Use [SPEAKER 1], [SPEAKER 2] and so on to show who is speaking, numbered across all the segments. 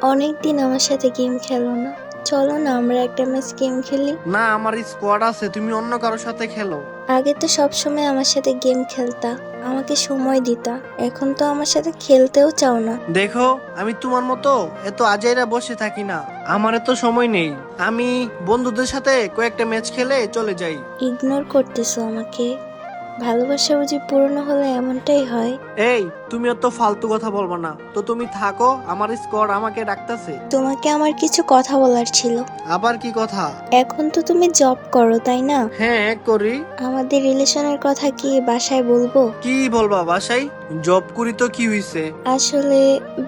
[SPEAKER 1] অনেকদিন আমার সাথে গেম খেলো না, চলো না আমরা একটা ম্যাচ গেম খেলি।
[SPEAKER 2] না, আমার স্কোয়াড আছে, তুমি অন্য কারোর সাথে খেলো।
[SPEAKER 1] আগে তো সবসময় আমার সাথে গেম খেলতা, আমাকে সময় দিতা, এখন তো আমার সাথে খেলতেও চাও না।
[SPEAKER 2] দেখো, আমি তোমার মতো এত আজাইরা বসে থাকি না, আমার এত সময় নেই। আমি বন্ধুদের সাথে কয়েকটা ম্যাচ খেলে চলে যাই।
[SPEAKER 1] ইগনোর করতেছো আমাকে? ভালোবাসা বুঝি পুরনো হলে এমনটাই হয়?
[SPEAKER 2] এই, তুমি অত ফালতু কথা বলবা না তো, তুমি থাকো, আমার স্কোয়াড আমাকে ডাকতেছে।
[SPEAKER 1] তোমাকে আমার কিছু কথা বলার ছিল।
[SPEAKER 2] আবার কি কথা?
[SPEAKER 1] এখন তো তুমি জব করো তাই না?
[SPEAKER 2] হ্যাঁ করি।
[SPEAKER 1] আমাদের রিলেশনের কথা কি বাসায় বলবো?
[SPEAKER 2] কি বলবা বাসায়? জব করি তো কি হইছে?
[SPEAKER 1] আসলে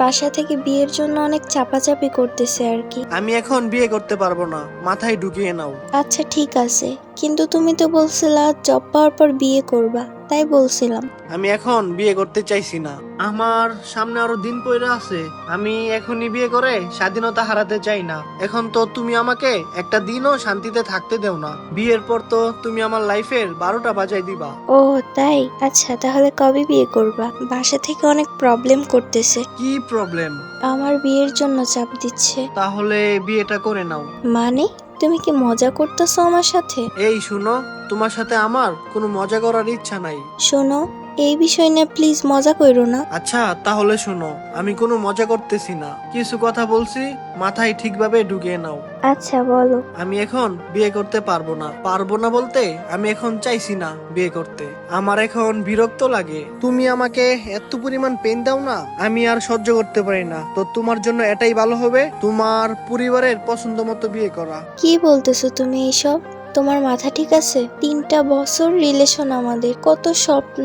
[SPEAKER 1] বাসা থেকে বিয়ের জন্য অনেক চাপাচাপি করতেছে আর কি।
[SPEAKER 2] আমি এখন বিয়ে করতে পারবো না, মাথায় ঢুকিয়ে নাও।
[SPEAKER 1] আচ্ছা ঠিক আছে, কিন্তু তুমি তো বলছিলা জব পাওয়ার পর বিয়ে করবা, তাই বলছিলাম।
[SPEAKER 2] আমি এখন বিয়ে করতে চাইছি না, আমার সামনে আরো দিন পড়ে আছে। আমি এখনই বিয়ে করে স্বাধীনতা হারাতে চাই না। এখন তো তুমি আমাকে একটা দিনও শান্তিতে থাকতে দেও না, বিয়ের পর তো তুমি আমার লাইফের 12টা বাজাই দিবা।
[SPEAKER 1] ও তাই? আচ্ছা তাহলে কবে বিয়ে করবা? বাসা থেকে অনেক প্রবলেম করতেছে,
[SPEAKER 2] কি প্রবলেম?
[SPEAKER 1] আমার বিয়ের জন্য চাপ দিচ্ছে।
[SPEAKER 2] তাহলে বিয়েটা করে নাও।
[SPEAKER 1] মানে তুমি কি মজা করতেছো আমার সাথে?
[SPEAKER 2] এই শুনো, তোমার সাথে আমার কোনো মজা করার ইচ্ছা নাই।
[SPEAKER 1] শোনো, এই বিষয় নিয়ে প্লিজ মজা কইরো না।
[SPEAKER 2] আচ্ছা তাহলে শোনো, আমি কোনো মজা করতেছি না, কিছু কথা বলছি, মাথায় ঠিকভাবে ঢুকিয়ে নাও।
[SPEAKER 1] আচ্ছা বলো।
[SPEAKER 2] আমি এখন বিয়ে করতে পারবো না। পারবো না বলতে, আমি এখন চাইছি না বিয়ে করতে। আমার এখন বিরক্ত লাগে, তুমি আমাকে এত পরিমাণ পেন দাও না, আমি আর সহ্য করতে পারি না। তো তোমার জন্য এটাই ভালো হবে, তোমার পরিবারের পছন্দ মতো বিয়ে করা।
[SPEAKER 1] কি বলতেছো তুমি এইসব? তোমার মাথা ঠিক আছে? 3টা বছর রিলেশন, আমাদের কত স্বপ্ন,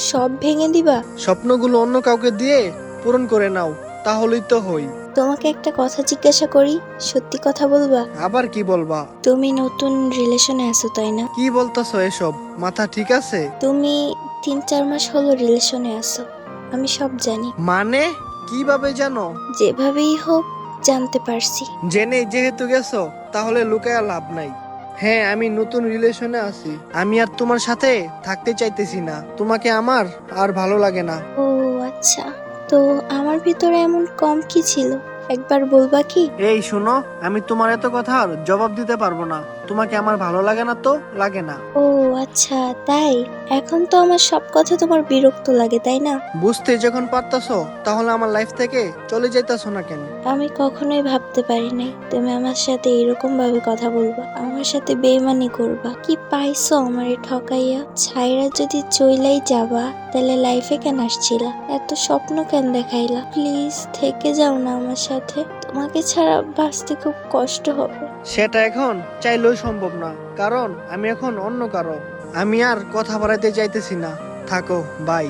[SPEAKER 1] সব ভেঙে দিবা?
[SPEAKER 2] স্বপ্নগুলো অন্য কাউকে দিয়ে পূরণ করে নাও, তাহলেই তো হই।
[SPEAKER 1] তোমাকে একটা কথা জিজ্ঞাসা করি, সত্যি কথা বলবা?
[SPEAKER 2] আবার কি বলবা?
[SPEAKER 1] তুমি নতুন রিলেশনে আছো তাই না?
[SPEAKER 2] কি বলতেছো এসব? মাথা ঠিক আছে?
[SPEAKER 1] তুমি 3-4 মাস হলো রিলেশনে আছো, আমি সব জানি।
[SPEAKER 2] মানে কিভাবে জানো?
[SPEAKER 1] যেভাবেই হোক জানতে পারছি।
[SPEAKER 2] জেনে যেহেতু গেছো, তাহলে লুকায়া লাভ নাই। হ্যাঁ, আমি নতুন রিলেশনে আছি, আমি আর তোমার সাথে থাকতে চাইতেছি না, তোমাকে আমার আর ভালো লাগে না।
[SPEAKER 1] ও আচ্ছা, তো আমার ভিতরে এমন কম কি ছিল, একবার বলবা কি?
[SPEAKER 2] এই শোনো, আমি তোমার এত কথার জবাব দিতে পারবো না, তোমাকে আমার ভালো লাগে না তো লাগে না।
[SPEAKER 1] ও আচ্ছা তাই? এখন তো আমার সব কথা তোমার বিরক্ত লাগে তাই না?
[SPEAKER 2] বুঝতে যখন পারতাছো, তাহলে আমার লাইফ থেকে চলে যাইতাছো না কেন?
[SPEAKER 1] আমি কখনোই ভাবতে পারি নাই তুমি আমার সাথে এরকম ভাবে কথা বলবা, আমার সাথে বেইমানি করবা। কি পাইছো আমারে ঠকাইয়া? ছাইরা যদি চইলাই যাবা, তাহলে লাইফে কেন আসছিলা? এত স্বপ্ন কেন দেখাইলা? প্লিজ থেকে যাও না আমার সাথে, তোমাকে ছাড়া বাঁচতে খুব কষ্ট হবে।
[SPEAKER 2] সেটা এখন চাইলেও সম্ভব না, কারণ আমি এখন অন্য কারো। আমি আর কথা বাড়াইতে চাইতেছি না, থাকো, বাই।